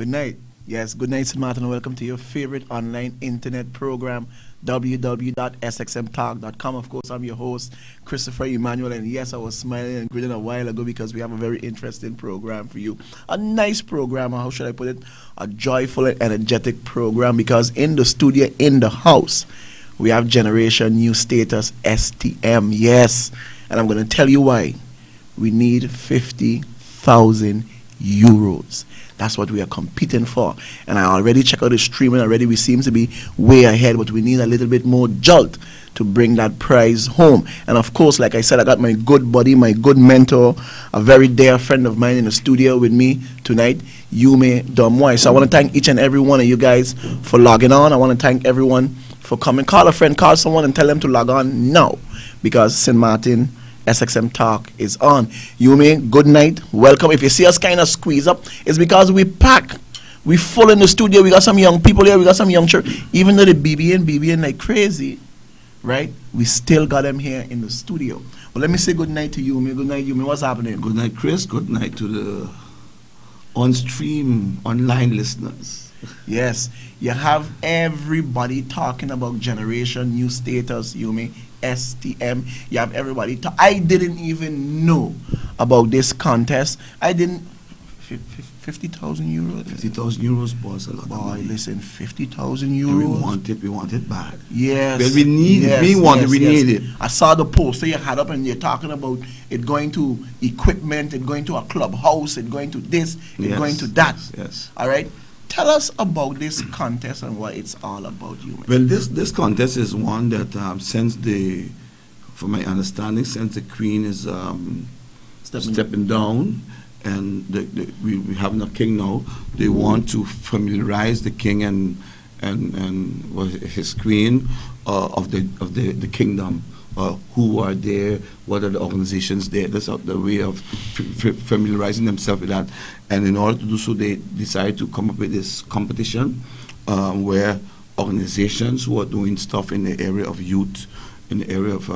Good night. Yes, good night, St. Martin, and welcome to your favorite online internet program, www.sxmtalk.com. Of course, I'm your host, Christopher Emmanuel, and yes, I was smiling and grinning a while ago because we have a very interesting program for you. A nice program, how should I put it? A joyful and energetic program, because in the studio, in the house, we have Generation New Status, STM, yes. And I'm going to tell you why. We need 50,000 euros. That's what we are competing for. And I already checked out the streaming already. We seem to be way ahead, but we need a little bit more jolt to bring that prize home. And of course, like I said, I got my good buddy, my good mentor, a very dear friend of mine in the studio with me tonight, Yume Domoy. So I want to thank each and every one of you guys for logging on. I want to thank everyone for coming. Call a friend, call someone and tell them to log on now, because St. Martin SXM Talk is on. Yume, good night. Welcome. If you see us kind of squeeze up, it's because we pack. We full in the studio. We got some young people here. We got some young children. Even though they BBN like crazy, right? We still got them here in the studio. Well, let me say good night to Yume. Good night, Yume. What's happening? Good night, Chris. Good night to the on-stream, online listeners. Yes. You have everybody talking about Generation New Status, Yume. STM. You have everybody. I didn't even know about this contest. I didn't. 50,000 euros. 50,000 euros was a lot. Boy, listen, 50,000 euros. We want it bad. Yes. Well, we need it. We want it. We need it. I saw the poster you had up, and you're talking about it going to equipment, it going to a clubhouse, it going to this, it going to that. Yes. All right. Tell us about this contest and what it's all about, you. Well, this contest is one that from my understanding, since the Queen is stepping down, and we have a king now, they want to familiarize the king and his queen of the kingdom. Who are there? What are the organizations there? That's the way of familiarizing themselves with that. And in order to do so, they decided to come up with this competition where organizations who are doing stuff in the area of youth, in the area of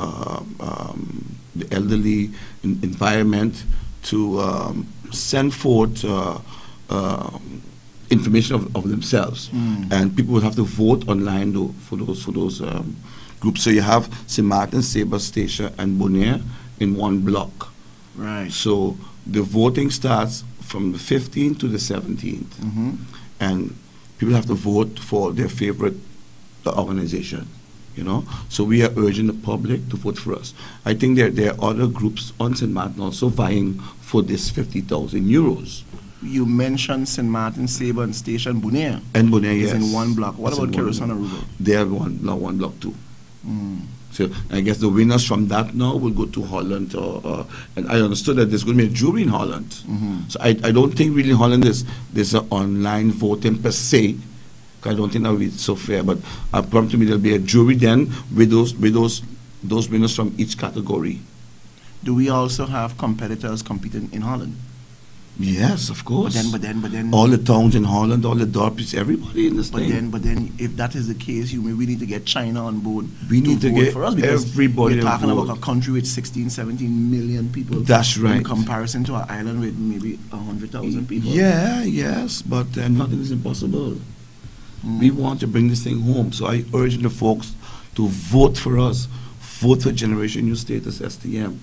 the elderly, environment, to send forth information of themselves. And people will have to vote online for those groups. So you have St. Martin, Sabre, Statia, and Bonaire in one block. Right. So the voting starts from the 15th to the 17th. And people have to vote for their favorite organization, you know. So we are urging the public to vote for us. I think there are other groups on St. Martin also vying for this 50,000 euros. You mentioned St. Martin, Sabre, and Statia, and Bonaire. And Bonaire, yes. In one block. What about Kerosene and Aruba? They are one block too. So I guess the winners from that now will go to Holland, and I understood that there's going to be a jury in Holland. So I don't think really in Holland there's an online voting per se. I don't think that would be so fair. But I promise me there'll be a jury then with those winners from each category. Do we also have competitors competing in Holland? Yes, of course. But then all the towns in Holland, all the dorps, everybody in this thing. But then, if that is the case, we need to get China on board. We need to get for us, because everybody we're talking about a country with 16, 17 million people. That's right. In comparison to an island with maybe 100,000 people. Yeah, yes, but nothing is impossible. We want to bring this thing home. So I urge the folks to vote for us. Vote for Generation New Status, STM.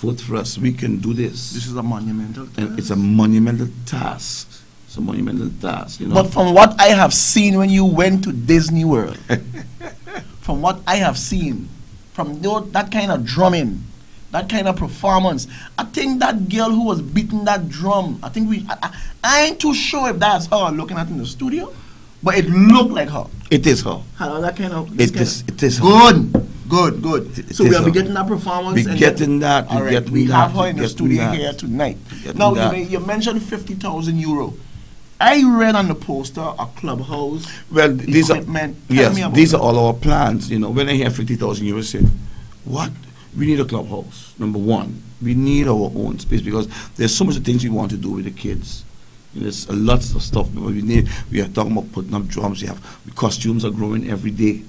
Vote for us. We can do this. This is a monumental task. And it's a monumental task. It's a monumental task, you know. But from what I have seen when you went to Disney World, from what I have seen, from that kind of drumming, that kind of performance, I think that girl who was beating that drum, I ain't too sure if that's her looking at in the studio, but it looked like her. It is her. That kind of. It is her. Good. So we'll be getting that performance. We're getting that. All right, we have her in the studio here tonight. Now, you mentioned 50,000 euro. I read on the poster a clubhouse. Well, these equipment. These are all our plans. You know, when I hear 50,000 euros, say, what? We need a clubhouse. Number one, we need our own space, because there's so much things we want to do with the kids. There's a lot of stuff we need. We are talking about putting up drums. Costumes are growing every day.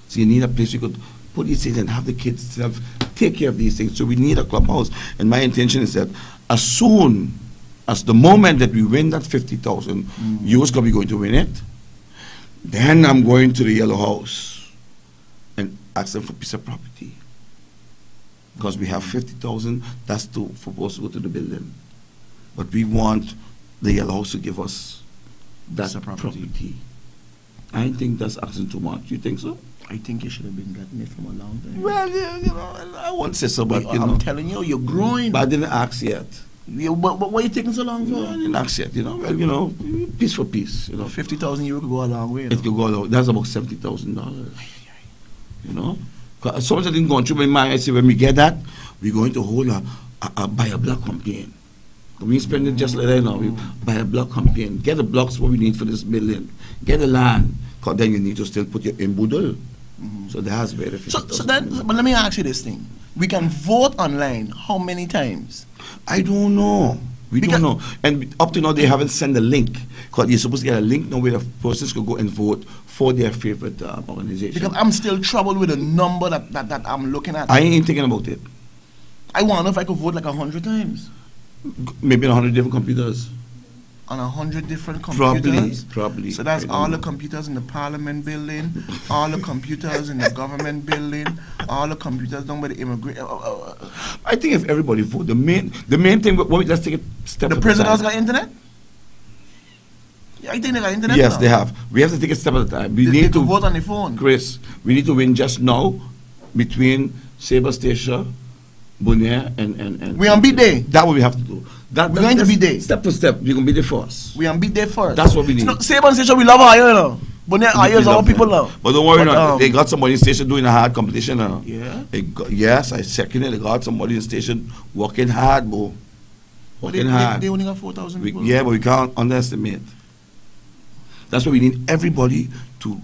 So you need a place you could put these things and have the kids take care of these things. So we need a clubhouse. And my intention is that as soon as the moment that we win that 50,000 euros, because we're going to win it, then I'm going to the Yellow House and ask them for a piece of property. Because we have 50,000, that's supposed to go to the building. But we want the Yellow House to give us that property. I think that's asking too much. You think so? I think you should have been getting it from a long time. Well, you know, I won't say so, but I'm telling you, you're growing. But I didn't ask yet. But why are you taking so long for? I didn't ask yet, you know. Well, you know, piece for piece, you know. 50,000 euro could go a long way. It could go a long way. That's about $70,000. You know? So much I didn't go through my mind. I say, when we get that, we're going to hold a buy a block campaign. We spend it just like that now. We buy a block campaign. Get the blocks what we need for this building. Get the land. Because then you need to still put your inbudel. So that has very so then, but let me ask you this thing. We can vote online how many times? I don't know. We don't know. And up to now, they haven't sent a link. Because you're supposed to get a link now where the persons could go and vote for their favorite organization. Because I'm still troubled with the number that I'm looking at. I ain't thinking about it. I wonder if I could vote like 100 times. Maybe on 100 different computers. On 100 different computers? Probably. So that's all the computers in the Parliament building, all the computers in the government building, all the computers done by the immigration. I think if everybody vote, the main thing, let's take a step. The prisoners got internet? Yeah, I think they got internet. Yes, now. they have. We have to take a step at a time. We they need to vote on the phone. Chris, we need to win just now between Sabre Station, Bonaire, and we on beat day. That's what we have to do. We're going to be there. Step to step, we're going to be there first. We on beat day first. That's what we need. Sabre Station, we love our you know. Bonaire, our is our people now. But don't worry, now. They got somebody in station doing a hard competition now. Yeah. Yes, I second it. They got somebody in station working hard, bro. Working hard. They only got 4,000 people. Yeah, but we can't underestimate. That's why we need everybody to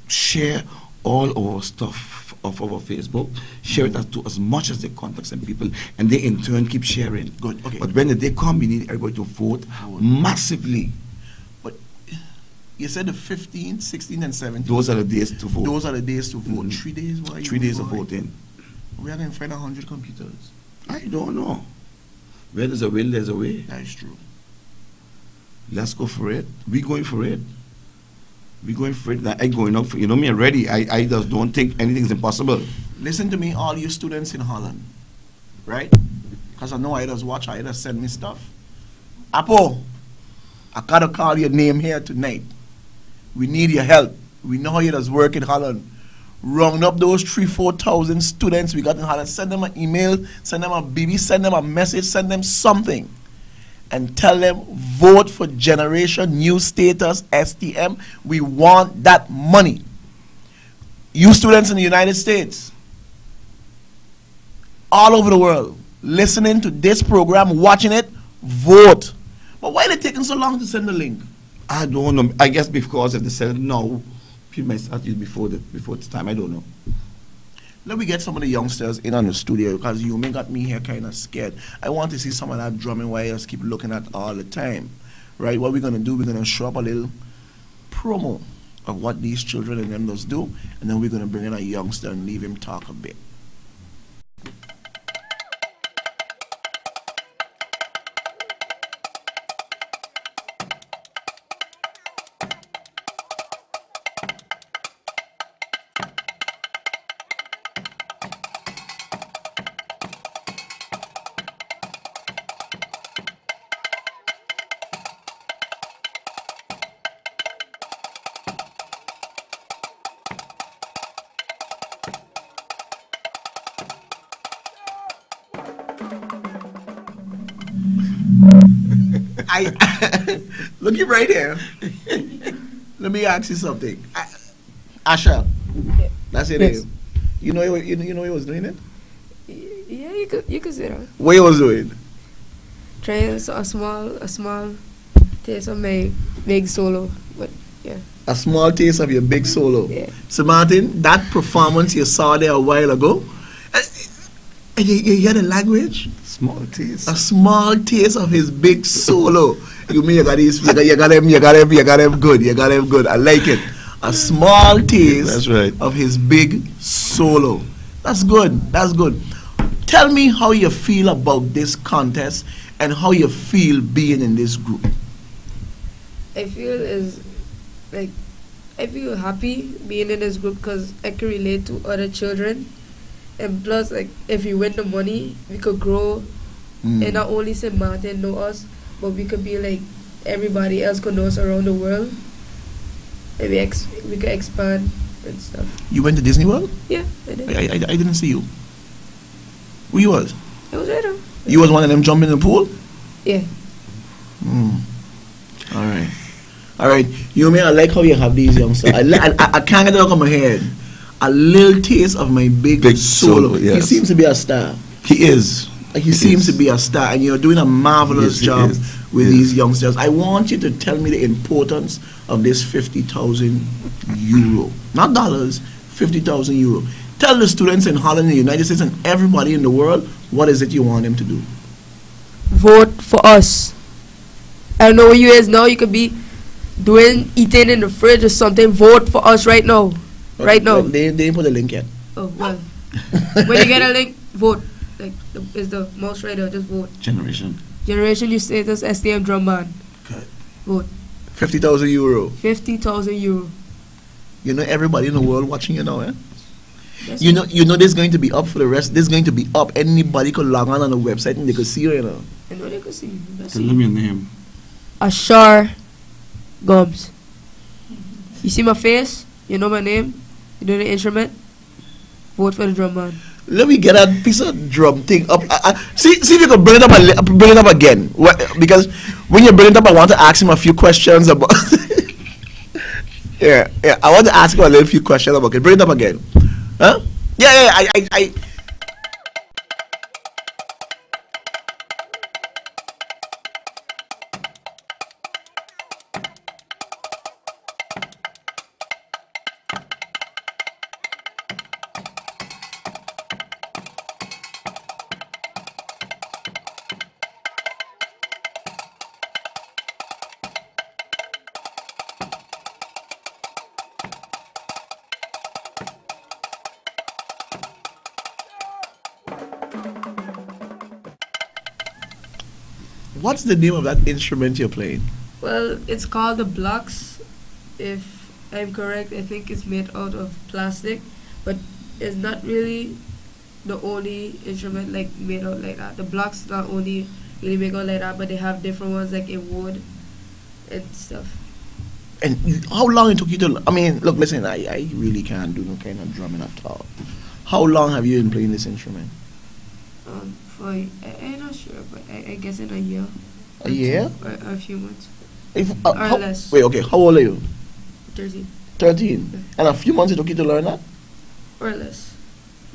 share all our stuff of our Facebook, share it to as much as they contact some people, and they in turn keep sharing. Good, okay. But when the day come, we need everybody to vote massively. But you said the 15th, 16th, and 17th. Those are the days to vote. Those are the days to vote. 3 days? Why? 3 days of voting. We are going to find 100 computers. I don't know. Where there's a will, there's a way. That is true. Let's go for it. We're going for it. We're going for it. I'm going up for, you know me already. I just don't think anything's impossible. Listen to me, all you students in Holland, right? Because I know I just watch, I just send me stuff. Apo, I gotta call your name here tonight. We need your help. We know how you just work in Holland. Round up those 3,000-4,000 students we got in Holland. Send them an email, send them a BB, send them a message, send them something. And tell them, vote for Generation New Status, STM. We want that money. You students in the United States, all over the world, listening to this program, watching it, vote. But why are they taking so long to send the link? I don't know. I guess because if they send it now, people might start it before it's time. I don't know. Let me get some of the youngsters in on the studio, because you may got me here kind of scared. I want to see some of that drumming where I just keep looking at all the time. Right? What we're going to do, we're going to show up a little promo of what these children and them does do, and then we're going to bring in a youngster and leave him talk a bit. Look you right here. Let me ask you something. Asha, that's your name. You know he was doing it? Yeah, you could say that. What he was doing? Trying a small taste of my big solo, but yeah. A small taste of your big solo. Yeah. So Martin, that performance you saw there a while ago, you hear the language? Small taste. A small taste of his big solo. You mean you got him good. You got him good. I like it. A small taste That's right. of his big solo. That's good. That's good. Tell me how you feel about this contest and how you feel being in this group. I feel is like I feel happy being in this group because I can relate to other children, and plus like if we win the money, we could grow, and not only St. Martin know us, but we could be like everybody else could know us around the world, and we could expand and stuff. You went to Disney World? Yeah, I did. I didn't see you. Who you was? I was right there. You was one of them jumping in the pool? Yeah. All right. You may I like how you have these youngsters. I can't get it out of my head. A little taste of my big solo. Yes. He seems to be a star. He is. He seems to be a star, and you're doing a marvelous job with these youngsters. I want you to tell me the importance of this 50,000 euro, not dollars, 50,000 euro. Tell the students in Holland, the United States, and everybody in the world what is it you want them to do. Vote for us. I don't know where you is now. You could be eating in the fridge or something. Vote for us right now. Right now. They didn't put a link yet. Oh well. When you get a link, vote. Like is the mouse right there? Just vote. Generation. You status STM drum band. Good. Vote. 50,000 euro. 50,000 euro. You know everybody in the world watching you now, eh? That's You know this is going to be up for the rest. This is going to be up. Anybody could log on the website and they could see you now. I know they could see. Tell them your name. Ashar Gums. You see my face? You know my name? You know the instrument? Vote for the drum band. Let me get that piece of drum thing up. See if you can bring it up again. Because when you bring it up, I want to ask him a few questions about. yeah. I want to ask him a little few questions about it. Bring it up again. Huh? Yeah. I What's the name of that instrument you're playing? Well, it's called the blocks. If I'm correct, I think it's made out of plastic, but it's not really the only instrument like made out like that. The blocks not only really made out like that, but they have different ones like in wood and stuff. And how long it took you to? I mean, look, listen. I really can't do no kind of drumming at all. How long have you been playing this instrument? I'm not sure, but I guess in a year. A year? Or a few months. Or less. Wait, okay. How old are you? 13. 13. And a few months it took you to learn that? Or less.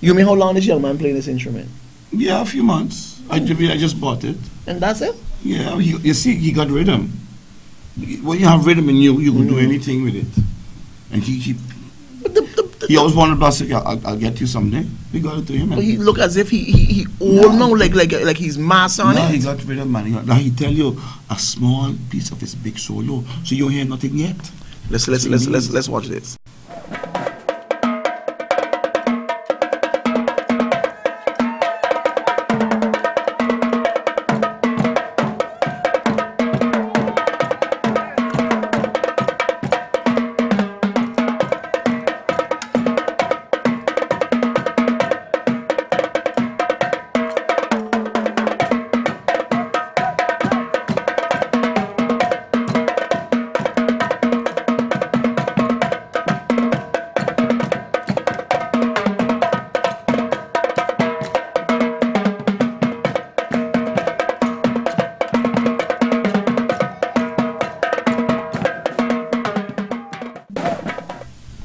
You mean how long this young man playing this instrument? Yeah, a few months. I just bought it. And that's it? Yeah, you see, he got rhythm. When you have rhythm in you, you can do anything with it. And he always wanted to say, I'll get you someday. We got it to him. But he look as if he old now, like he's mass on it. No, he got rhythm, man. Now he tell you a small piece of his big solo, so you hear nothing yet. Let's watch this.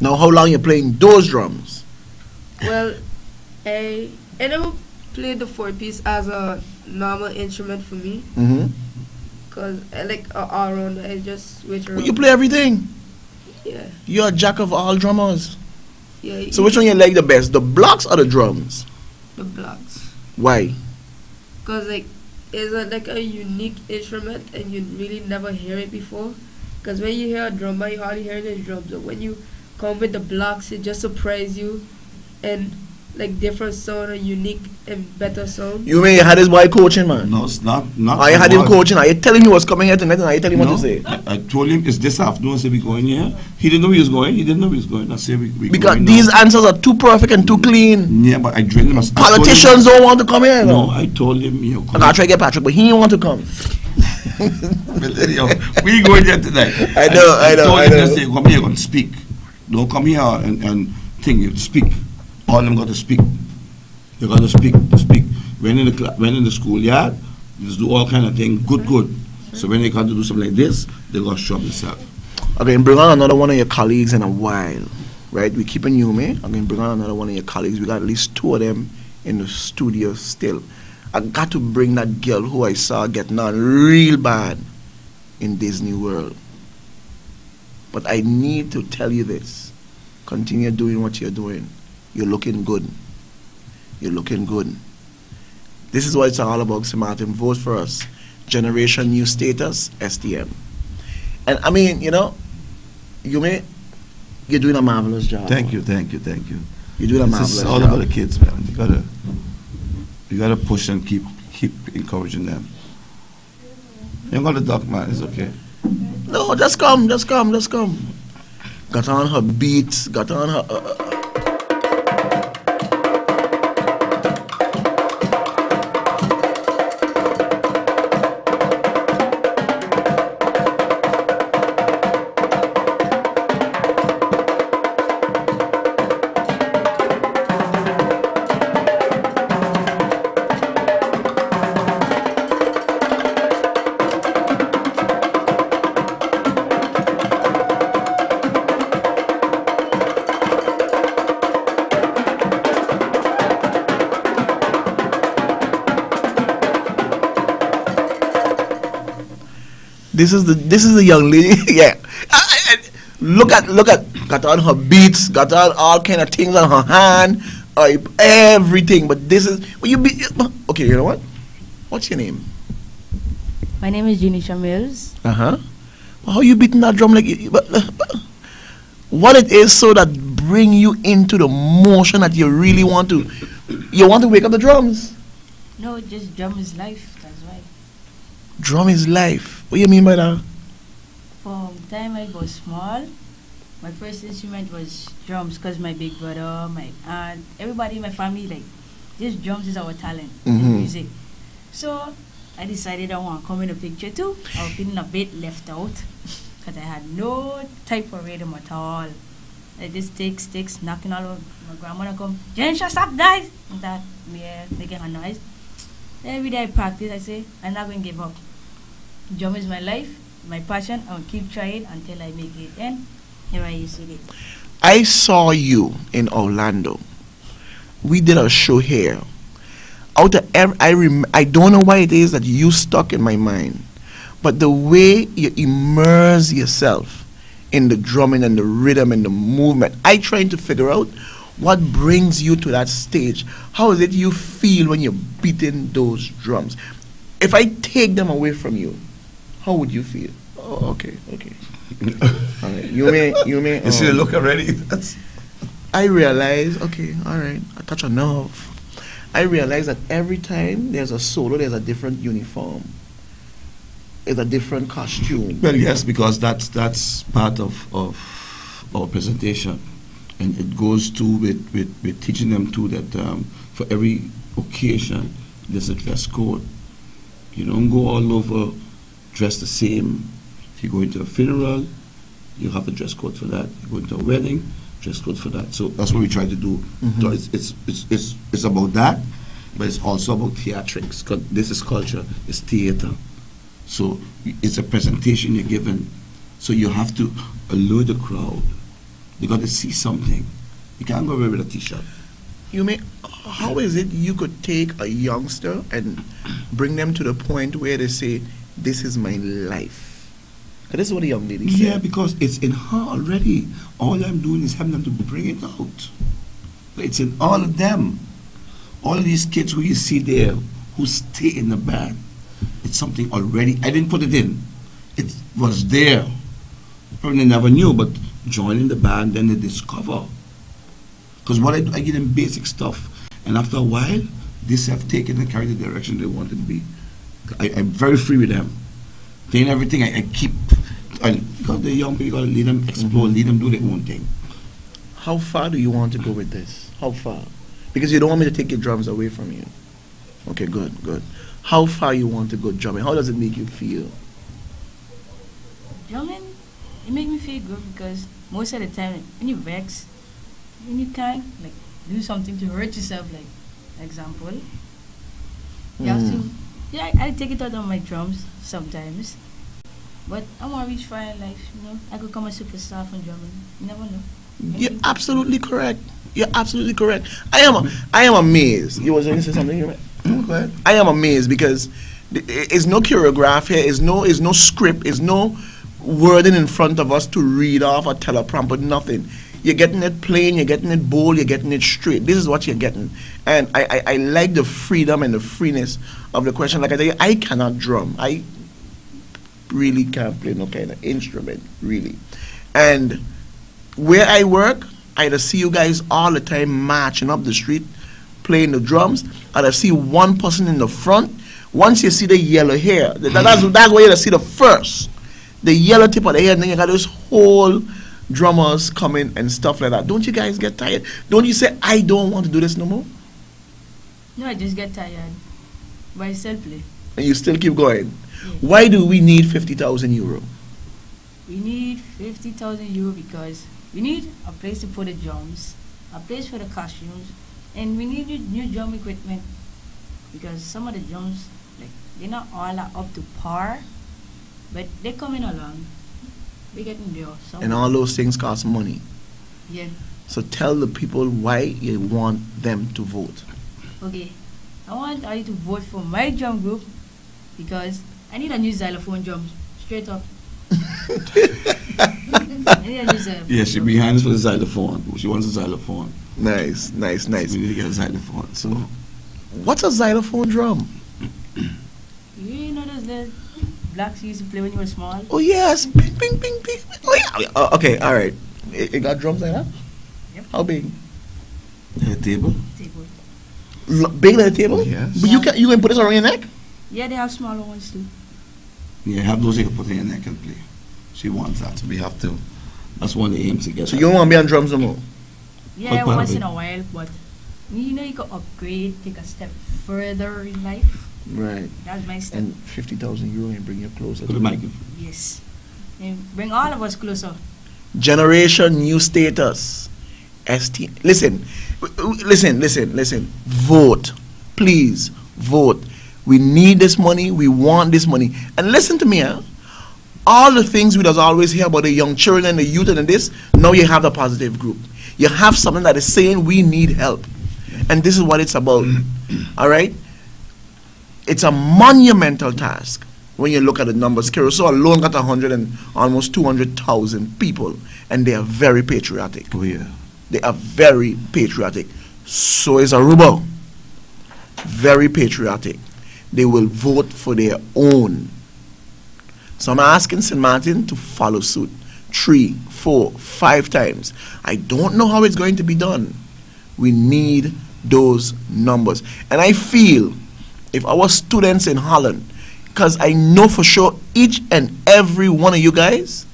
Now, how long you playing those drums? Well, I never played the 4-piece as a normal instrument for me. Because I like all around. I just switch around. Well, you play everything. Yeah. You're a jack of all drummers. Yeah. So which one you like the best, the blocks or the drums? The blocks. Why? Because like it's like a unique instrument and you really never hear it before. Because when you hear a drummer, you hardly hear the drums. But when you come with the blocks, it just surprises you. And like different sound, a unique and better sound. You mean you had this boy coaching, man? No, it's not. I had him coaching. Are you telling him he was coming here tonight and are you telling him No, what to say? I told him it's this afternoon. I said we going here. He didn't know he was going. He didn't know he was going. I said we Because going these now. answers are too perfect and too clean. Yeah, but I drilled him. Politicians don't want to come here. No, I told him. You know, I'm gonna try to get Patrick, but he didn't want to come. We going there tonight. I know. Told him yesterday, come here and speak. Don't come here and think you speak. All of them got to speak. They got to speak. When in the schoolyard, just do all kind of things. Good. So when they got to do something like this, they got to show up themselves. Okay, bring on another one of your colleagues in a while, right? We keeping you, man. I'm gonna bring on another one of your colleagues. We got at least 2 of them in the studio still. I got to bring that girl who I saw getting on real bad in Disney World. But I need to tell you this. Continue doing what you're doing. You're looking good. You're looking good. This is what it's all about, Sir Martin. Vote for us. Generation New Status, STM. And I mean, you know, you're doing a marvelous job. Thank you. You're doing a This marvelous is job. all about the kids, man. You gotta push and keep encouraging them. You ain't got to duck, man. It's okay. No, just come. Got on her beats, got on her... This is the young lady. Yeah. Look at got on her beats, got on all kind of things on her hand, everything. But this is okay. You know what? What's your name? My name is Janisha Mills. How you beating that drum like? But what it is so that bring you into the motion that you really want to? You want to wake up the drums? No, just drum is life. That's why. Drum is life. What do you mean by that? From the time I was small, my first instrument was drums because my big brother, my aunt, everybody in my family, like, this drums is our talent in music. So I decided I want to come in the picture too. I was feeling a bit left out because I had no type of rhythm at all. Like this sticks, knocking all over. My grandmother come, Janisha, stop guys! And that, yeah, making a noise. Every day I practice, I say, I'm not going to give up. Drum is my life, my passion. I'll keep trying until I make it. And here I see it. I saw you in Orlando. We did a show here. I don't know why it is that you stuck in my mind, but the way you immerse yourself in the drumming and the rhythm and the movement, I trying to figure out what brings you to that stage. How is it you feel when you're beating those drums? If I take them away from you, how would you feel? Oh, okay. All right. You may. You see the look already? I realize, okay, all right, I touch a nerve. I realize that every time there's a solo, there's a different uniform. There's a different costume. Well, yes, because that's part of our presentation. And it goes to with teaching them too that for every occasion, there's a dress code. You don't go all over dressed the same. If you go into a funeral, you have a dress code for that. You go into a wedding, dress code for that. So that's what we try to do. So it's about that, but it's also about theatrics. 'Cause this is culture, it's theater. So it's a presentation you're given. So you have to allure the crowd. They got to see something. You can't go away with a t-shirt. How is it you could take a youngster and bring them to the point where they say, this is my life? Because this is what a young lady said. Yeah, because it's in her already. All I'm doing is having them to bring it out. It's in all of them. All of these kids who you see there, who stay in the band, it's something already. I didn't put it in. It was there. Probably never knew, but joining the band, then they discover. Because what I give them basic stuff, and after a while, this have taken and carried the direction they wanted to be. I'm very free with them. They ain't everything I keep, because the young people, gotta lead them explore, lead them do their own thing. How far do you want to go with this? How far? Because you don't want me to take your drums away from you. Okay, good. How far you want to go drumming? How does it make you feel? Drumming, it make me feel good because most of the time when you vex, when you can't like do something to hurt yourself, like example, you have to. Yeah, I take it out on my drums sometimes, but I want to reach far in life. You know, I could become a superstar from drumming. You never know. You're absolutely correct. You're absolutely correct. I am amazed. You was going to say something here? Go ahead. I am amazed because it's no choreograph here. It's no script. It's no wording in front of us to read off or teleprompter. Nothing. You're getting it plain. You're getting it bold. You're getting it straight. This is what you're getting. And I like the freedom and the freeness of the question. Like I tell you, I cannot drum. I really can't play no kind of instrument, really. And where I work, I see you guys all the time marching up the street, playing the drums, and I see one person in the front. Once you see the yellow hair, that's where you see the first, the yellow tip of the hair, and then you got this whole drummers coming and stuff like that. Don't you guys get tired? Don't you say, I don't want to do this no more? No, I just get tired, but I still play. And you still keep going. Yeah. Why do we need 50,000 euro? We need 50,000 euro because we need a place to put the drums, a place for the costumes, and we need new drum equipment because some of the drums, like, they're not all up to par, but they're coming along. We're getting there. And all those things cost money. Yeah. So tell the people why you want them to vote. Okay, I want you to vote for my drum group because I need a new xylophone drum, straight up. I need a new xylophone. Yeah, she behind us for the xylophone. She wants a xylophone. Nice. So we need to get a xylophone. So, what's a xylophone drum? You know those little blacks you used to play when you were small? Oh yes, ping, ping, ping, ping. Oh yeah. Okay, all right. It got drums like that. Yep. How big? a table. Bigger than a table? Yes. But you can put this around your neck? Yeah, they have smaller ones too. Yeah, have those you can put in your neck and play. She wants that, so we have to. That's one of the aims to get. So you don't want to be on drums no more? Yeah, once in a while, but you know you can upgrade, take a step further in life. Right. That's my step. And 50,000 euro and bring you closer. Put the mic. Yes. And bring all of us closer. Generation New Status. STM. Listen. Vote. Please vote. We need this money. We want this money. And listen to me, huh? All the things we does always hear about the young children and the youth and this, now you have the positive group. You have something that is saying we need help. And this is what it's about. All right? It's a monumental task when you look at the numbers. Carousel alone got 100 and almost 200,000 people, and they are very patriotic. Oh, yeah. They are very patriotic. So is Aruba. Very patriotic. They will vote for their own. So I'm asking St. Martin to follow suit 3, 4, 5 times. I don't know how it's going to be done. We need those numbers. And I feel if our students in Holland, because I know for sure each and every one of you guys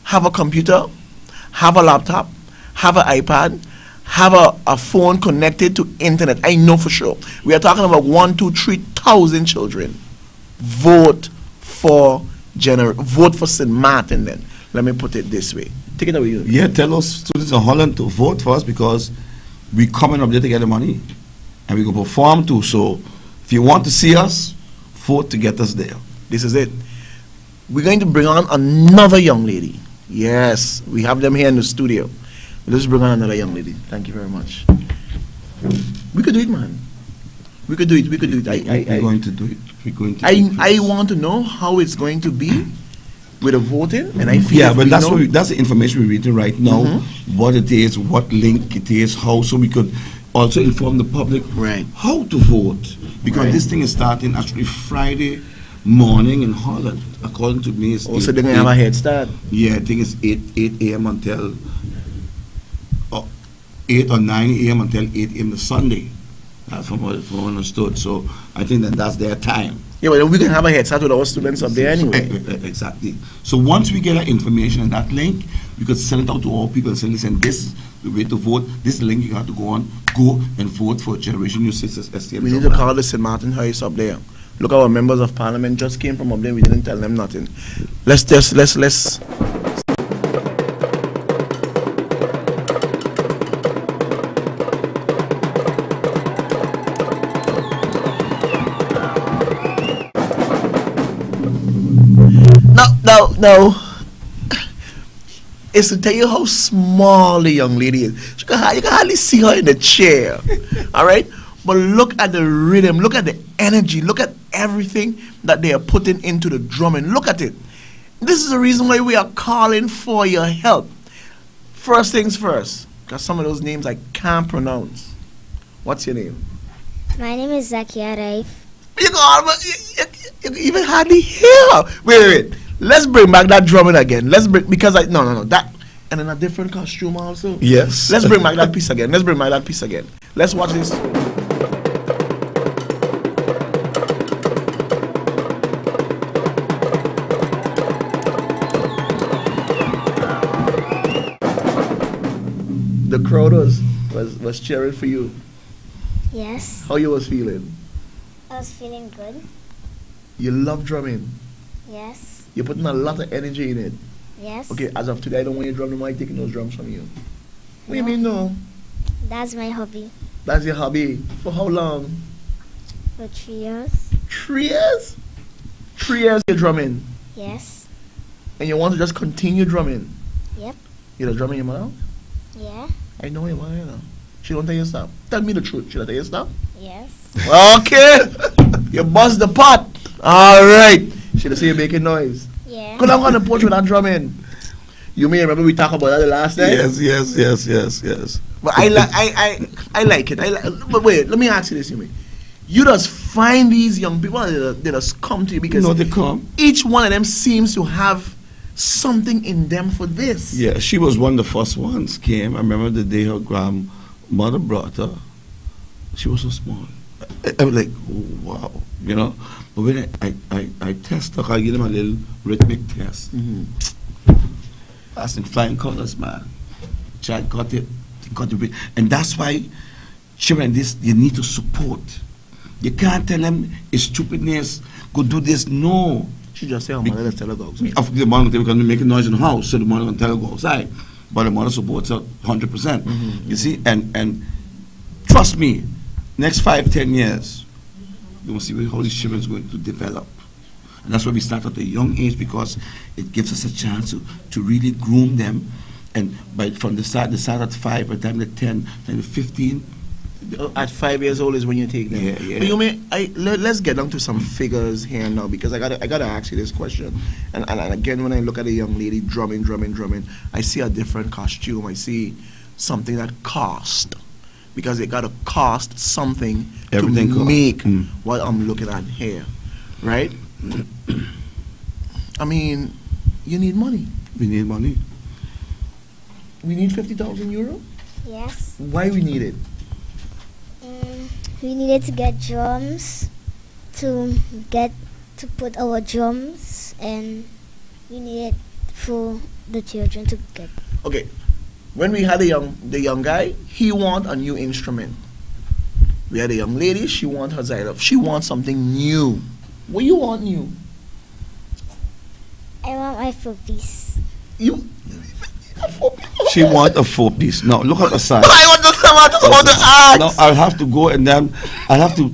have a computer, have a laptop, have an iPad, have a phone connected to internet. I know for sure. We are talking about 1, 2, 3,000 children. Vote for St. Martin then. Let me put it this way. Take it away. Yeah, tell us students in Holland to vote for us because we coming up there to get the money and we can perform too. So if you want to see us, vote to get us there. This is it. We're going to bring on another young lady. Yes, we have them here in the studio. Let's bring on another young lady. Thank you very much. We could do it, man. We could do it. We're going to do it. We're going to. I want to know how it's going to be with the voting, and I feel yeah, but that's the information we're reading right now. What it is, what link it is, how, so we could also inform the public how to vote because this thing is starting actually Friday morning in Holland. According to me, it's also they're gonna have a head start. Yeah, I think it's 8 a.m. until 8 or 9 a.m. until 8 a.m. the Sunday. That's from what I understood. So I think that that's their time. Yeah, but then we can have a head start with our students up there anyway. Exactly. So once we get that information and that link, we could send it out to all people and say, listen, this is the way to vote. This is the link you have to go on. Go and vote for Generation New Sisters STM. We need to call the St. Martin House up there. Look, our members of parliament just came from up there. We didn't tell them nothing. Let's. No. It's to tell you how small the young lady is. You can hardly see her in the chair. All right? But look at the rhythm. Look at the energy. Look at everything that they are putting into the drumming. Look at it. This is the reason why we are calling for your help. First things first, because some of those names I can't pronounce. What's your name? My name is Zakia Raif. You even hardly hear her. Wait. Let's bring back that drumming again. No, that, and in a different costume also. Yes. Let's bring back that piece again. Let's watch this. The crowd was cheering for you. Yes. How you was feeling? I was feeling good. You love drumming. Yes. You're putting a lot of energy in it. Yes. Okay, as of today, I don't want you to drum no more. I'm taking those drums from you. What do you mean, no? That's my hobby. That's your hobby. For how long? For 3 years. 3 years? 3 years you're drumming. Yes. And you want to just continue drumming? Yep. You're the drummer your mother? Yeah. I know your mother, you know. She don't tell you stop. Tell me the truth. She don't tell you stop? Yes. Okay. You bust the pot. All right. Should I say you're making noise? Yeah. Because I'm on the porch with that drumming. You may remember we talked about that the last time? Yes. But I like it. But wait, let me ask you this, Yumi. You just find these young people they just come to you because they come. Each one of them seems to have something in them for this. Yeah, she was one of the first ones came. I remember the day her grandmother brought her. She was so small. I was like, oh, wow, you know. But when I test her, I give them a little rhythmic test. That's in flying colors, man. Child got it, and that's why children, you need to support. You can't tell them it's stupidness. Go do this. No. She just say, "Oh, mother, let's tell her go outside." Of the mother because we making noise in the house, so the mother can tell her go outside. But the mother supports her 100%. You see, and trust me, next 5-10 years, you will see how these children is going to develop. And that's why we start at a young age, because it gives us a chance to really groom them. And from the start at 5, by the time they're 10, then they're 15. At 5 years old is when you take them. Yeah. But you may, let's get down to some figures here now, because I gotta ask you this question. And again, when I look at a young lady drumming, I see a different costume. I see something that cost, because it gotta cost something Everything to cost. make what I'm looking at here, right? I mean, you need money. We need money. We need 50,000 euro. Yes. Why we need it? We needed to get drums, to put our drums, and we needed for the children to get. Okay, when we had the young guy, he want a new instrument. We had a young lady, she want her xylophone. She wants something new. What you want new? I want my 4-piece. You? She want a 4-piece. No, look at the size. I just want to ask. No, I'll have to go and then I'll have to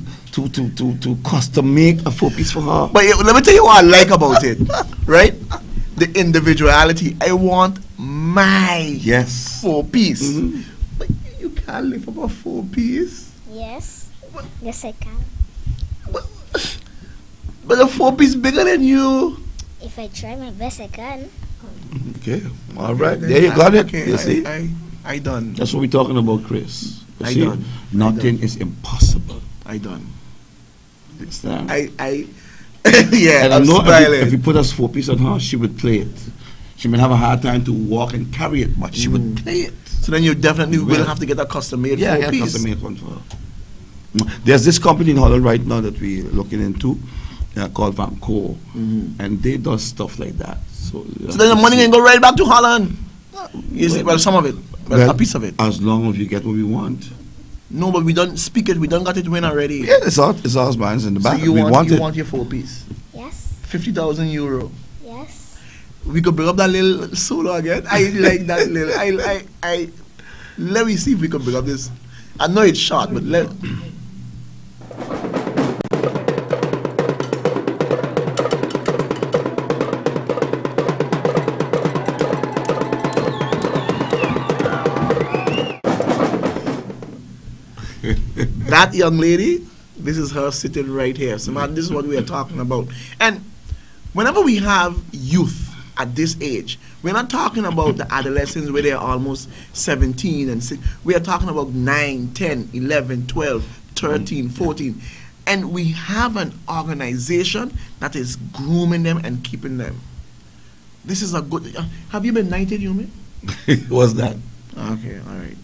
custom make a 4-piece for her. But let me tell you what I like about it, right? The individuality. I want my 4-piece. But you can't live up a 4-piece. Yes. Yes, I can. But the 4-piece bigger than you. If I try my best, I can. Okay, all right. There you got it. Okay, you see? I done. That's what we're talking about, Chris. You I see? done. Nothing is impossible. I done. Understand? Yeah, And I'm I know smiling. if you put us 4-piece on her, she would play it. She might have a hard time to walk and carry it, but she would play it. So then you definitely will have to get a custom-made Yeah, four-piece. custom-made one for. There's this company in Holland right now that we're looking into called Vanco, and they do stuff like that. So then the money can go right back to Holland. You see, well, some of it, well, a piece of it. As long as you get what we want. No, but we don't speak it. We don't got it win already. Yeah, it's ours, man. It's in the back. So you we want it. your four-piece? Yes. 50,000 euro. Yes. We could bring up that little solo again. I like that little. I. Let me see if we can bring up this. I know it's short, but let. That young lady, this is her sitting right here. So, man, this is what we are talking about. And whenever we have youth at this age, we're not talking about the adolescents where they're almost 17 and 6. We are talking about 9, 10, 11, 12, 13, 14. And we have an organization that is grooming them and keeping them. This is a good. Have you been knighted, Yumi? What's that? Okay, all right.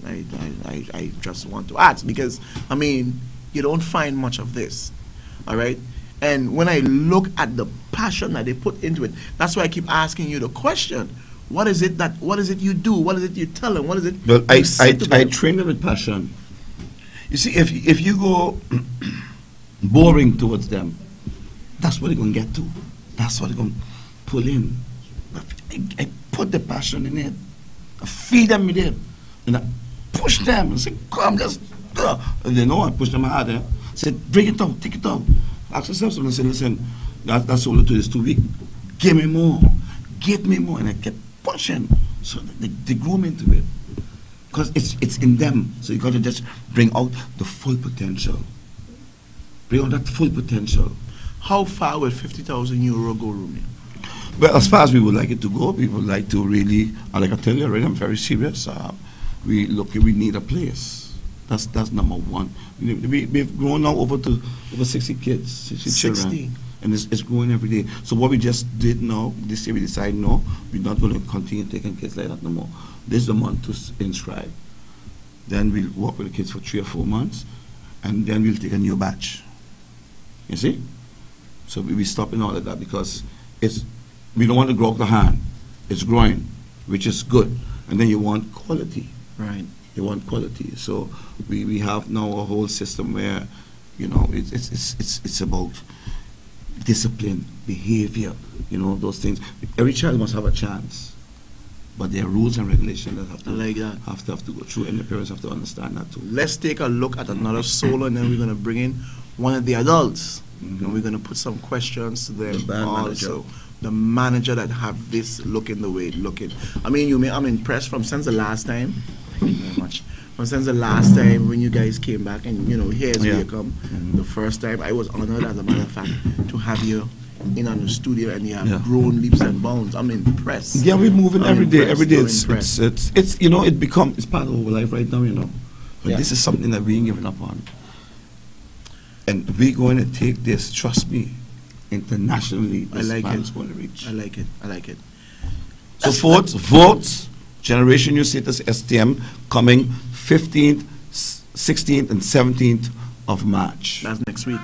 I just want to ask because, I mean, you don't find much of this, all right? And when I look at the passion that they put into it, that's why I keep asking you the question. What is it you do? What is it you tell them? What is it Well, you say to I them? train them with passion. You see, if you go boring towards them, that's what they're going to get to. That's what they're going to pull in. I put the passion in it. I feed them with it. And I push them and say, come, let's go. And they know I push them hard. I said, bring it out, take it out. Ask yourself something and say, listen, that's all it is, 2 weeks. Give me more. Give me more. And I kept pushing. So they grew me into it. Because it's in them. So you got to just bring out the full potential. Bring out that full potential. How far will 50,000 euro go, Romeo? Well, as far as we would like it to go, we would like to really, like I tell you already, I'm very serious. We need a place. That's number one. We've grown now over 60 kids, 60 children. And it's growing every day. So what we just did now, this year we decided, no, we're not going to continue taking kids like that no more. This is the month to inscribe. Then we'll work with the kids for 3 or 4 months, and then we'll take a new batch. You see? So we're stopping all of that because we don't want to grow up the hand. It's growing, which is good. And then you want quality. Right. You want quality. So we have now a whole system where, you know, it's about discipline, behavior, you know, those things. Every child must have a chance. But there are rules and regulations that have to go through, and the parents have to understand that too. Let's take a look at another solo, and then we're going to bring in one of the adults. And we're going to put some questions to them The band also. manager. The manager that have this looking the way it looking. I mean, I'm impressed from since the last time. Thank you very much. From since the last time when you guys came back, and you know, here's where you come. The first time I was honored, as a matter of fact, to have you in on the studio, and you have grown leaps and bounds. I'm impressed. Yeah, we're moving every day. Every day, I'm it's impressed. you know, it's part of our life right now. You know, but this is something that we ain't giving up on, and we're going to take this. Trust me, internationally. This band is going to reach. I like it. So votes. Generation New Status STM coming 15th, 16th, and 17th of March. That's next week.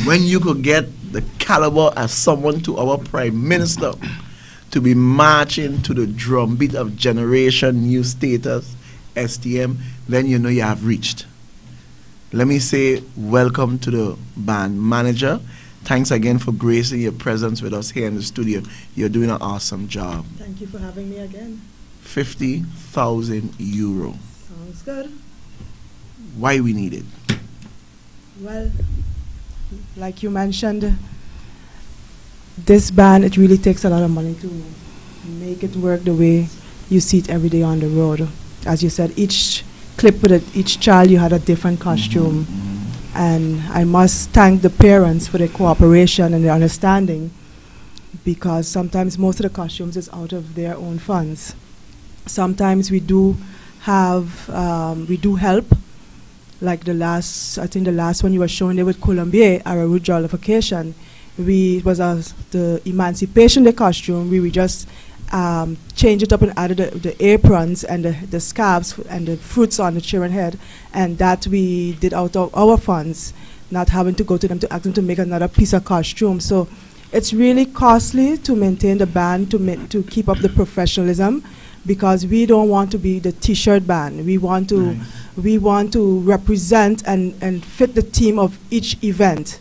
When you could get the caliber as someone to our Prime Minister to be marching to the drumbeat of Generation New Status, STM, then you know you have reached. Let me say welcome to the band manager. Thanks again for gracing your presence with us here in the studio. You're doing an awesome job. Thank you for having me again. 50,000 euro. Sounds good. Why we need it? Well, like you mentioned, this band, it really takes a lot of money to make it work the way you see it every day on the road. As you said, each clip with each child, you had a different costume. And I must thank the parents for their cooperation and their understanding, because sometimes most of the costumes is out of their own funds. Sometimes we do have, we do help. Like the last, I think the last one you were showing there with Colombier, our root jollification, it was the Emancipation Day costume. We just changed it up and added the aprons and the scarves and the fruits on the children's head, and that we did out of our funds, not having to go to them to ask them to make another piece of costume. So it's really costly to maintain the band, to keep up the professionalism, because we don't want to be the T-shirt band. We want to represent and fit the theme of each event.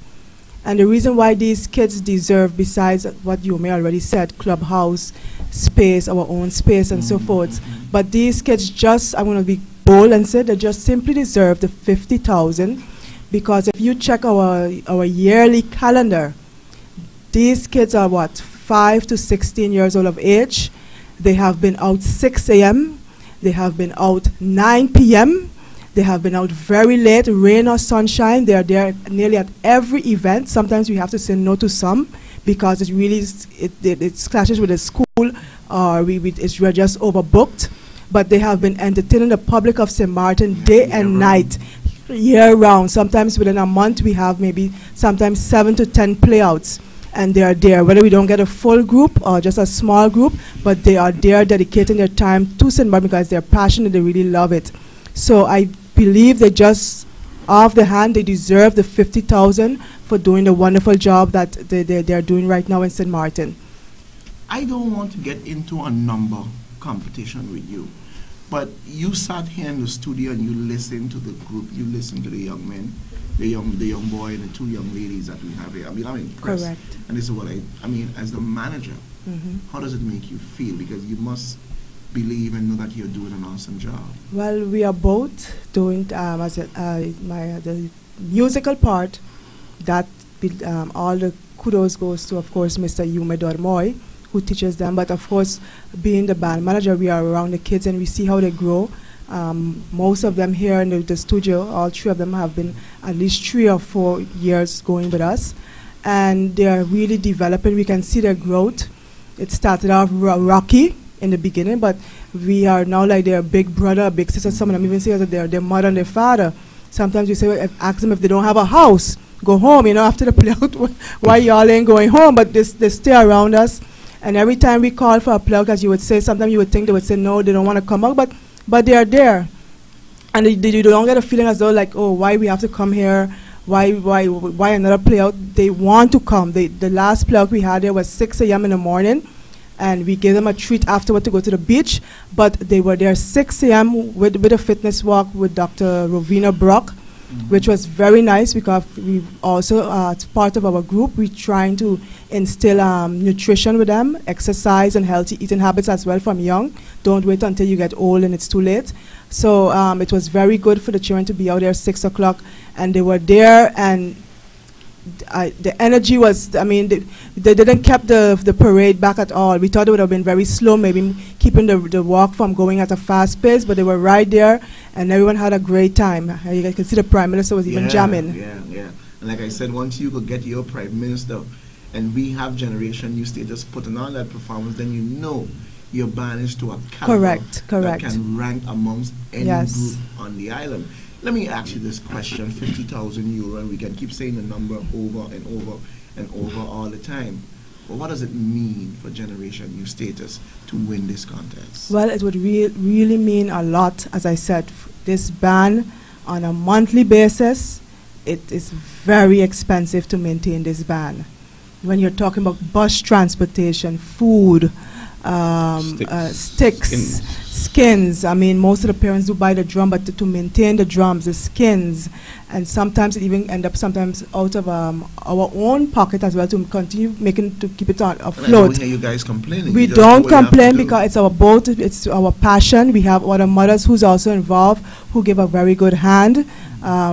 And the reason why these kids deserve, besides what you may already said, clubhouse space, our own space, and so forth, but these kids just, I want to be bold and say, they just simply deserve the 50,000, because if you check our yearly calendar, these kids are what, 5 to 16 years old of age. They have been out 6 a.m. They have been out 9 p.m. They have been out very late, rain or sunshine. They are there nearly at every event. Sometimes we have to say no to some because it really it clashes with the school, or we're just overbooked. But they have been entertaining the public of St. Martin day and night, year round. Sometimes within a month we have maybe sometimes 7 to 10 playouts. And they are there, whether we don't get a full group or just a small group, but they are there dedicating their time to St. Martin because they're passionate, they really love it. So I believe they just, off the hand, they deserve the 50,000 for doing the wonderful job that they're doing right now in St. Martin. I don't want to get into a number competition with you, but you sat here in the studio and you listened to the group, you listened to the young men, the young boy and the 2 young ladies that we have here. I mean, I'm impressed. Correct. And this is what I mean, as the manager, how does it make you feel? Because you must believe and know that you're doing an awesome job. Well, we are both doing, the musical part, that all the kudos goes to, of course, Mr. Yume Dormoy, who teaches them. But of course, being the band manager, we are around the kids and we see how they grow. Most of them here in the studio, all 3 of them have been at least 3 or 4 years going with us. And they are really developing. We can see their growth. It started off rocky in the beginning, but we are now like their big brother, big sister. Some of them even say that they're their mother and their father. Sometimes we say, well, ask them if they don't have a house, go home, after the play out, why y'all ain't going home? But they stay around us. And every time we call for a play out, as you would say, sometimes you would think they would say no, they don't want to come out, but they are there. And you don't get a feeling as though like, oh, why we have to come here? Why another play out? They want to come. The last play out we had there was 6 a.m. in the morning, and we gave them a treat afterward to go to the beach. But they were there 6 a.m. with a fitness walk with Dr. Rovina Brock, which was very nice because we also, as part of our group, we're trying to instill nutrition with them, exercise and healthy eating habits as well from young. Don't wait until you get old and it's too late. So it was very good for the children to be out there 6 o'clock, and they were there, and the energy was, I mean, they didn't keep the parade back at all. We thought it would have been very slow, maybe keeping the walk from going at a fast pace, but they were right there, and everyone had a great time. You guys can see the Prime Minister was even jamming. Yeah. And like I said, once you could get your Prime Minister, and we have Generation New Status putting on that performance, then you know your band is to a caliber that can rank amongst any group on the island. Let me ask you this question, 50,000 euro, and we can keep saying the number over and over and over all the time. But what does it mean for Generation New Status to win this contest? Well, it would really mean a lot. As I said, this band on a monthly basis, it is very expensive to maintain this band. When you're talking about bus transportation, food, sticks, skins. I mean, most of the parents do buy the drum, but to maintain the drums, the skins, and sometimes it even end up sometimes out of our own pocket as well to continue making to keep it on afloat. I don't hear you guys complaining. We You just don't do what you have to complain do. because it's our boat, it's our passion. We have other mothers who's also involved who give a very good hand.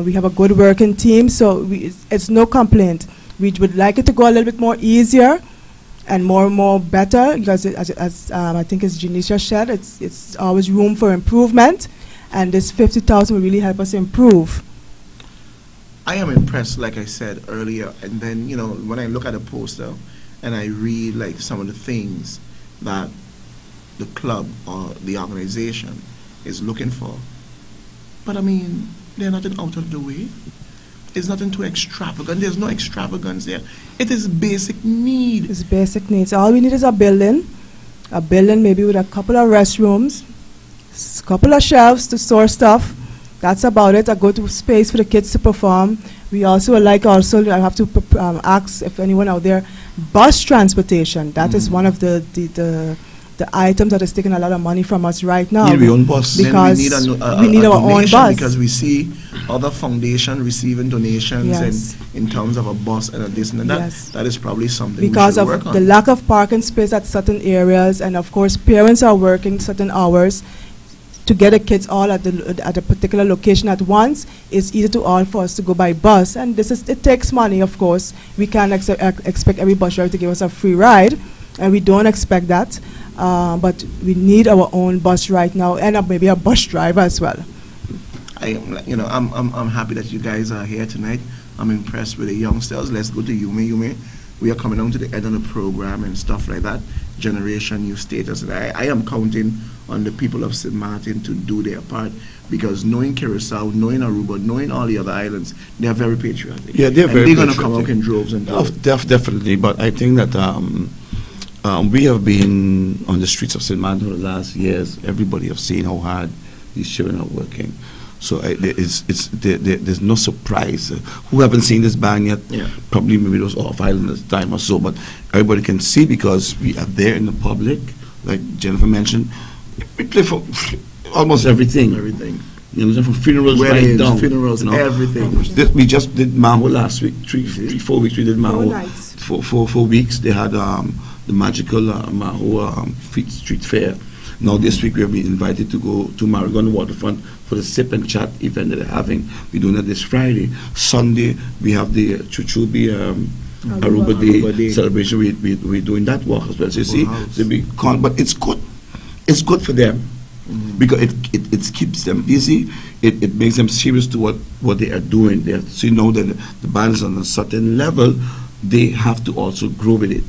We have a good working team, so it's no complaint. We would like it to go a little bit more easier and more better because as I think as Janisha said, it's always room for improvement, and this 50,000 will really help us improve. I am impressed, like I said earlier, and then, you know, when I look at the poster and I read like some of the things that the club or the organization is looking for, but I mean, they're nothing out of the way. It's nothing too extravagant. There's no extravagance there. It is basic need. It's basic needs. All we need is a building maybe with a couple of restrooms, couple of shelves to store stuff. That's about it. A good space for the kids to perform. We also would like I have to ask if anyone out there, bus transportation. That is one of the items that is taking a lot of money from us right now. Need our own bus. Because Then we need our own donation, bus. because we see other foundation receiving donations Yes. in terms of a bus and a this and that. Yes. That is probably something Because we of should work on. the lack of parking space at certain areas, and of course parents are working certain hours to get the kids all at a particular location at once. It's easy to all for us to go by bus, and it takes money, of course. We can't expect every bus driver to give us a free ride, and we don't expect that. But we need our own bus right now, and maybe a bus driver as well. I'm happy that you guys are here tonight. I'm impressed with the youngsters. Let's go to Yume. We are coming down to the end of the program and stuff like that. Generation New Status. And I am counting on the people of St. Martin to do their part, because knowing Curacao, knowing Aruba, knowing all the other islands, they are very patriotic. Yeah, they're and very they're going to come patriotic. out in droves and do it. Definitely, but I think that we have been on the streets of St. Martin for the last years. Everybody have seen how hard these children are working. So there's no surprise. Who haven't seen this band yet? Yeah. Probably maybe those off island at the time or so, but everybody can see because we are there in the public. Like Jennifer mentioned, we play for almost everything. Everything. You know, from funerals Weddings, right down. funerals, you know. everything. We just did Maho last week, 4 weeks we did Maho. 4 nights. Four weeks. They had the magical Maho street fair. Now this week we have been invited to go to Marigon Waterfront for the sip and chat event that they're having. We're doing that this Friday. Sunday we have the Chuchubi Aruba Day celebration. We're doing that walk as well. So you see, but it's good. It's good for them. Because it keeps them busy, it makes them serious to what they are doing. So you know that the band is on a certain level, they have to also grow with it.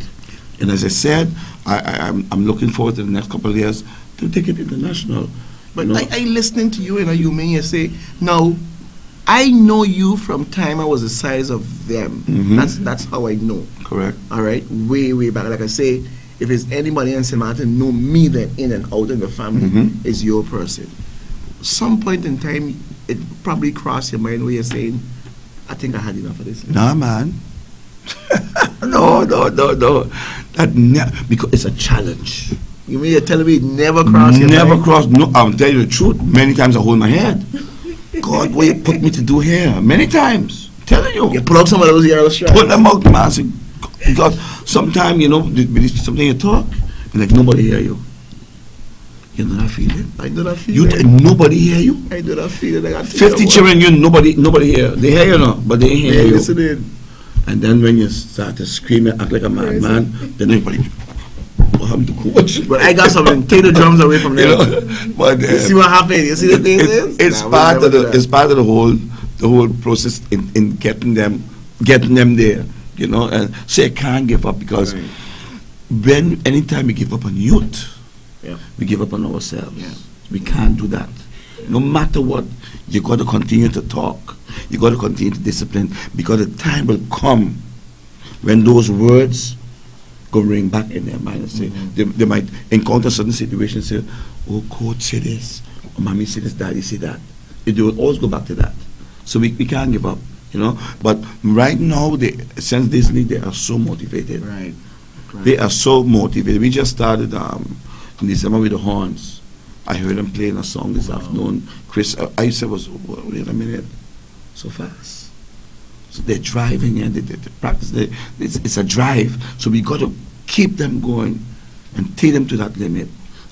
And as I said, I'm looking forward to the next couple of years to take it international. But you know? I listening to you, you mean you say, now, I know you from time I was the size of them. That's how I know. Correct. All right, way back. Like I say, if it's anybody in St. Martin know me, then in and out in the family is your person. Some point in time, it probably crossed your mind where you're saying, I think I had enough of this. Nah, man. No. Because it's a challenge. You mean you're telling me it never crossed your mind? Never crossed. No, I'm telling you the truth. Many times I hold my head. God, what you put me to do here? Many times. Telling you. You pull out some of those yellow strands. Put them out, man. See, because sometimes, something you talk, and like nobody hear you. You know that feeling? I do that feeling. Nobody hear you? I do that feeling. I got 50 children, nobody hear. They hear you now, but they ain't hear you. Listening. And then when you start to scream and act like a madman, then everybody, what happened to coach? But I got something. Take the drums away from them. But You see what happened? You see the thing is? it's part of the whole process in getting them there, and so you can't give up, because anytime we give up on youth, we give up on ourselves. Yeah. We can't do that. No matter what, you got to continue to talk. You got to continue to discipline, because the time will come when those words go ring back in their mind and say, they might encounter certain situations, say, oh, coach said this, or mommy said this, daddy said that. They will always go back to that. So we can't give up, But right now, since this league, they are so motivated. Right. They are so motivated. We just started in December with the horns. I heard them playing a song this afternoon. Chris, I said, wait a minute, so fast. So they're driving and they practice. It's a drive. So we got to keep them going and take them to that limit.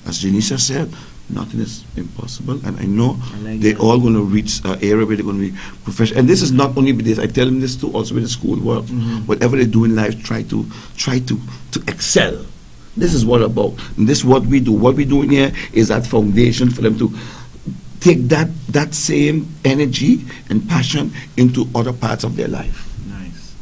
As Janisha said, nothing is impossible, and I know they're all going to reach an area where they're going to be professional. And this is not only with this. I tell them this too, also with the school work. Whatever they do in life, try to excel. This is what about. And this is what we do. What we're doing here is that foundation for them to take that same energy and passion into other parts of their life. Nice.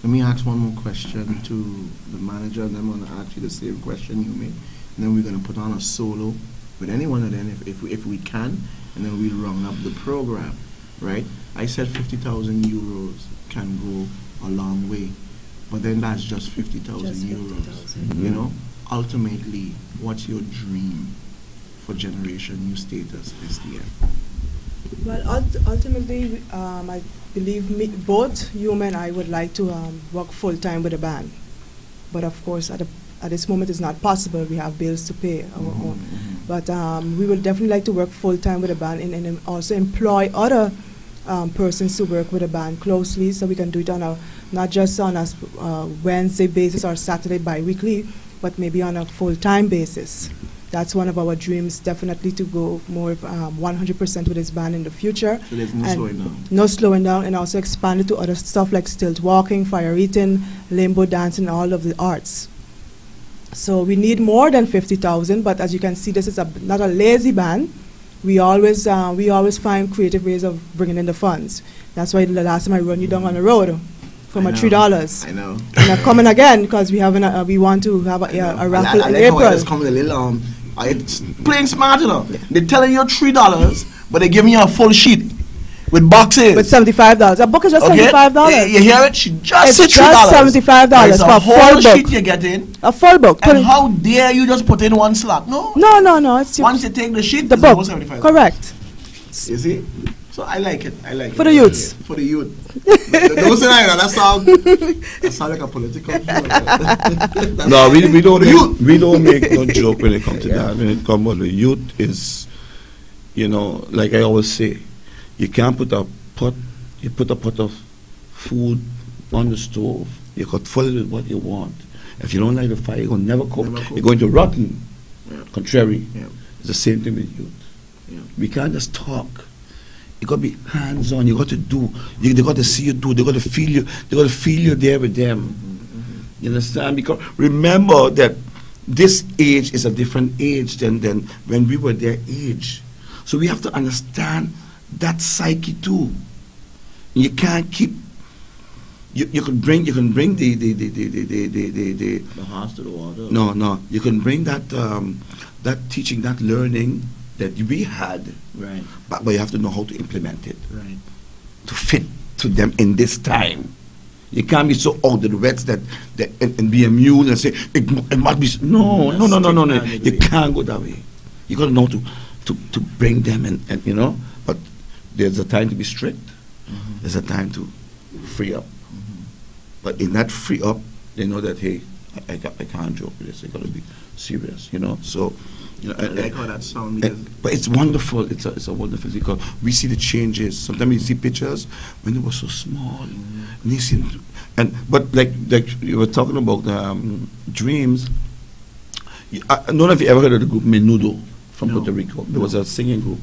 Let me ask one more question to the manager, and then I'm going to ask you the same question you made. And then we're going to put on a solo with anyone of them if we can, and then we'll round up the program, right? I said 50,000 euros can go a long way, but then that's just 50,000 euros. You know, ultimately, what's your dream for Generation New Status STM? Well, ultimately, I believe both you and I would like to work full time with a band, but of course, at this moment, it's not possible. We have bills to pay our own. But we would definitely like to work full-time with a band and also employ other persons to work with a band closely, so we can do it on not just on a Wednesday basis or Saturday bi-weekly, but maybe on a full-time basis. That's one of our dreams, definitely, to go more 100% with this band in the future. So there's no slowing down? No slowing down, and also expand it to other stuff like stilt walking, fire eating, limbo dancing, all of the arts. So we need more than 50,000, but as you can see, this is not a lazy band. We always find creative ways of bringing in the funds. That's why the last time I run you down on the road from $3. I know. And I'm coming again because we want to have a raffle in April. It's coming a little it's playing smart enough. They're telling you $3, but they give me a full sheet with boxes. With $75. A book is just $75. You hear it? She just said $3. It's just $75 it's for a full book. Sheet you get in. A full book. And how dare you just put in one slot? No. No. It's once you take the sheet, the it's book. almost $75. Correct. You see? So I like it. For the youths. For the youth. Don't say that sound like a political. No, we don't make no joke when it comes to that. When it comes to the youth, is, you know, like I always say, you can't put a pot of food on the stove. You could fill it with what you want. If you don't like the fire, you're going to never cook. You're going to rotten. Yeah. Contrary. Yeah. It's the same thing with youth. Yeah. We can't just talk. You got to be hands-on. You got to do. They got to see you do. They got to feel you. They got to feel you there with them. You understand? Because remember that this age is a different age than when we were their age. So we have to understand that psyche too. You can't keep. You can bring the horse to the water. No. You can bring that that teaching, that learning that we had. Right. But you have to know how to implement it. Right. To fit to them in this time. You can't be so out of the wets and be a mule and say it must be. No. You can't go that way. You got to know to bring them and you know. But there's a time to be strict. There's a time to free up. But in that free up, they know that, hey, I can't joke with this. I got to be serious, you know. So, you know, I like how that sounds. But it's wonderful. It's a wonderful because we see the changes. Sometimes we see pictures when they were so small. And they seem but like you were talking about dreams. I don't know if you ever heard of the group Menudo from Puerto Rico. There was a singing group.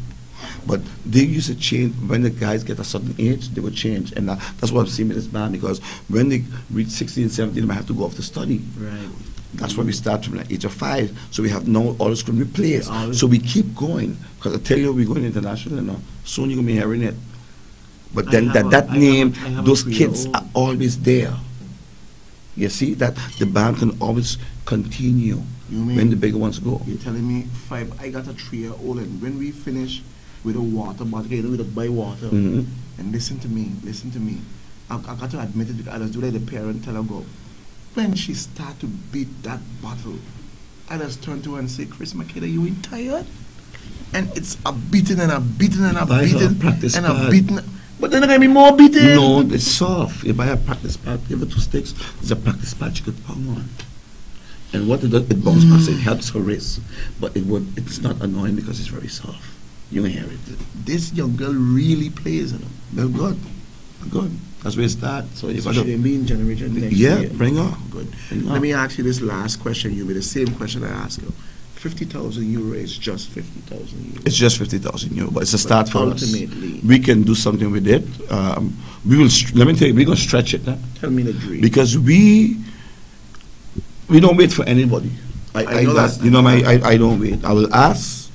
But they used to change when the guys get a certain age, they would change. And that's what I'm seeing with this band, because when they reach 16, 17, they have to go off to study. Right. That's why we start from the age of 5. So we have no all the screen replaced. So we keep going. Because I tell you, we're going international now. Soon you're going to be hearing it. But then that name, those kids are always there. You see, that the band can always continue when the bigger ones go. You're telling me 5, I got a 3-year-old, and when we finish with a water bottle, you know, we don't buy water. And listen to me. I got to admit it, because I just do like the parent tell her go. When she start to beat that bottle, I just turn to her and say, Chris, my kid, are you ain't tired? And it's a beating and a beating and a beating and a beating. But then there going to be more beating. No, it's soft. You buy a practice pad, give it 2 sticks, there's a practice pad you could pound on. And what it does, it bounces back, so it helps her wrist. But it's not annoying because it's very soft. You can hear it. This young girl really plays, you know. They're good. Good. That's where it starts. So you So got she be in generation next yeah, year. bring her. Good. Bring her. Let me ask you this last question. You be the same question I asked you. 50,000 euro is just 50,000 euro. It's just 50,000 euro, but it's a start for us. Ultimately, We can do something with it. We will. Let me tell you, we're gonna stretch it. Huh? tell me the dream. Because we don't wait for anybody. I know that. You know, I don't wait. I will ask.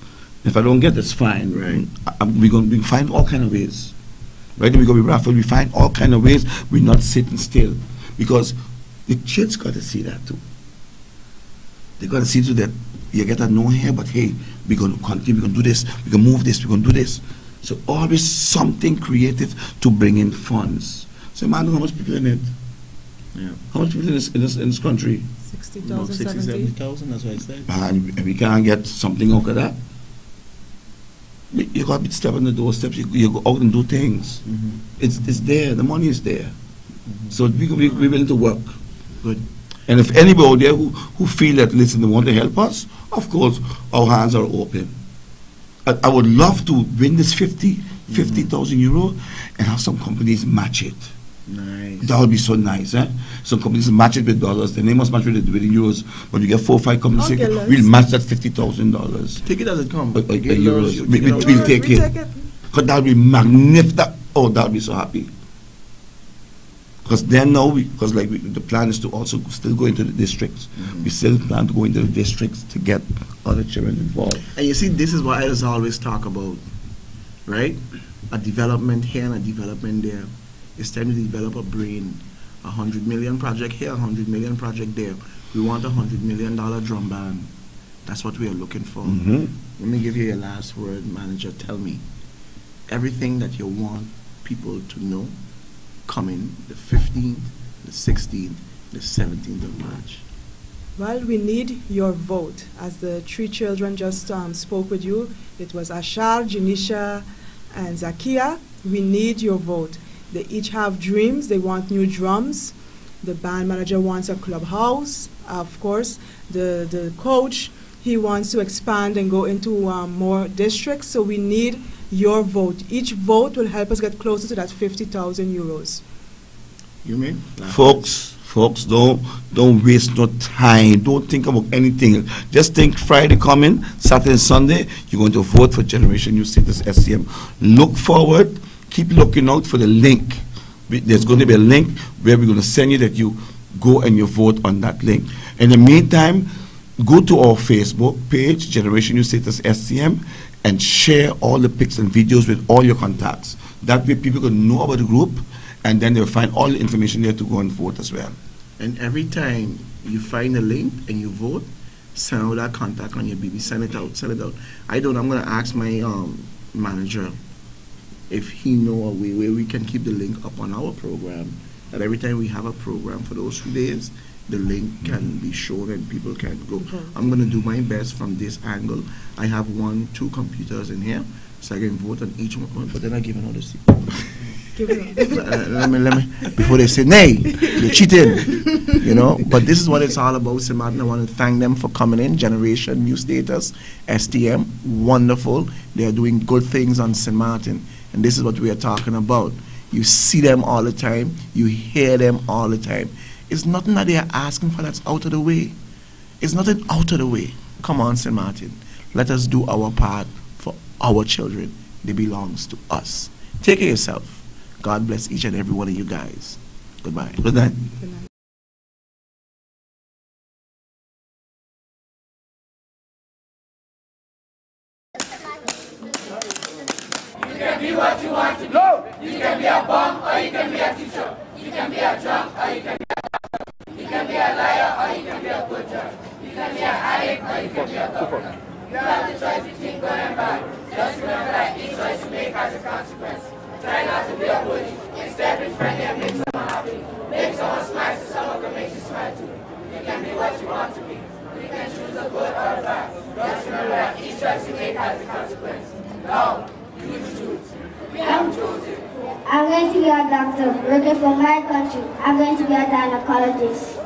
If I don't get, it's fine. Right. We find all kind of ways. Right? We're gonna be raffle. We find all kind of ways. We're not sitting still, because the kids got to see that too. They got to see too that you get a no here, but hey, we're gonna continue. We're gonna do this. We're gonna move this. We're gonna do this. So always something creative to bring in funds. So man, how much people in it? Yeah. How much people in this country? about 60,000, 60, 70. 70,000, that's what I said. And we can't get something out of that. You got to step on the doorsteps. You go out and do things. Mm-hmm. It's there. The money is there. Mm-hmm. So we're willing to work. Good. And if anybody out there who feel that, listen, they want to help us, of course, our hands are open. I would love to win this 50,000 euro and have some companies match it. Nice. That would be so nice, eh? Some companies match it with dollars, then they must match with euros. But you get 4 or 5 companies, Okay, say, let's- we'll match that $50,000. Take it as it comes. Euros. You We- get we'll out. take We it. take it. Because that would be magnificent. Oh, that would be so happy. Because then now, the plan is to also still go into the districts. Mhm. We still plan to go into the districts to get other children involved. And you see, this is what I just always talk about, right? A development here and a development there. It's time to develop a brain. 100 million project here, 100 million project there. We want $100 million drum band. That's what we are looking for. Mm-hmm. Let me give you your last word, manager. Tell me everything that you want people to know coming the 15th, the 16th, the 17th of March. Well, we need your vote. As the 3 children just spoke with you, it was Ashar, Janisha, and Zakia. We need your vote. They each have dreams. They want new drums. The band manager wants a clubhouse. Of course, the coach, he wants to expand and go into more districts. So we need your vote. Each vote will help us get closer to that 50,000 euros. You mean? Folks, don't waste no time. Don't think about anything. Just think Friday coming, Saturday and Sunday, you're going to vote for Generation New Status STM. Look forward. Keep looking out for the link. There's going to be a link where we're going to send you that you go and you vote on that link. In the meantime, go to our Facebook page, Generation New Status STM, and share all the pics and videos with all your contacts. That way people can know about the group, and then they'll find all the information there to go and vote as well. And every time you find a link and you vote, send out that contact on your BB. Send it out. Send it out. I'm going to ask my manager if he know a way where we can keep the link up on our program. That every time we have a program for those 2 days, the link can be shown and people can go. I'm going to do my best from this angle. I have 2 computers in here, so I can vote on each one. But then I give another secret. let me before they say, nay, you're cheating, you know. But this is what it's all about, St. Martin. I want to thank them for coming in. Generation New Status, STM, wonderful. They are doing good things on St. Martin, and this is what we are talking about. You see them all the time. You hear them all the time. It's nothing that they are asking for that's out of the way. It's nothing out of the way. Come on, St. Martin. Let us do our part for our children. They belongs to us. Take care of yourself. God bless each and every one of you guys. Goodbye. Good night. Good night. You can be what you want to be. No. You can be a bum or you can be a teacher. You can be a drunk or you can be a doctor. You can be a liar or you can be a good judge. You can be an addict or you can be a governor. You have the choice between good and bad. Just remember that each choice you make has a consequence. Try not to be a bully. Instead, be friendly and make someone happy. Make someone smile so someone can make you smile too. You can be what you want to be. You can choose a good or a bad. Just remember that each choice you make has a consequence. Now, you choose. We have chosen. I'm going to be a doctor working for my country. I'm going to be a gynecologist.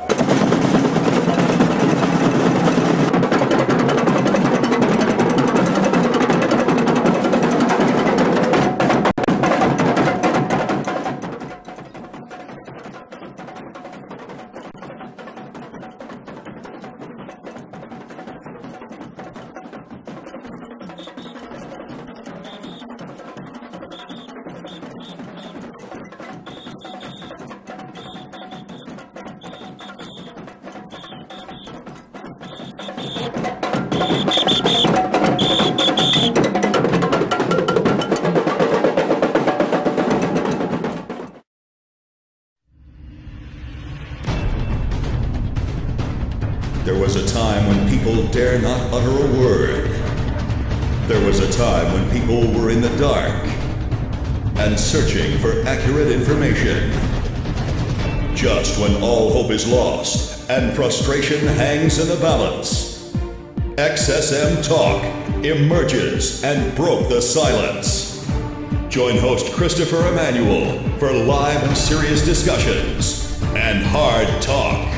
There was a time when people dare not utter a word. There was a time when people were in the dark and searching for accurate information. Just when all hope is lost and frustration hangs in the balance, XSM Talk emerges and broke the silence. Join host Christopher Emmanuel for live and serious discussions and hard talk.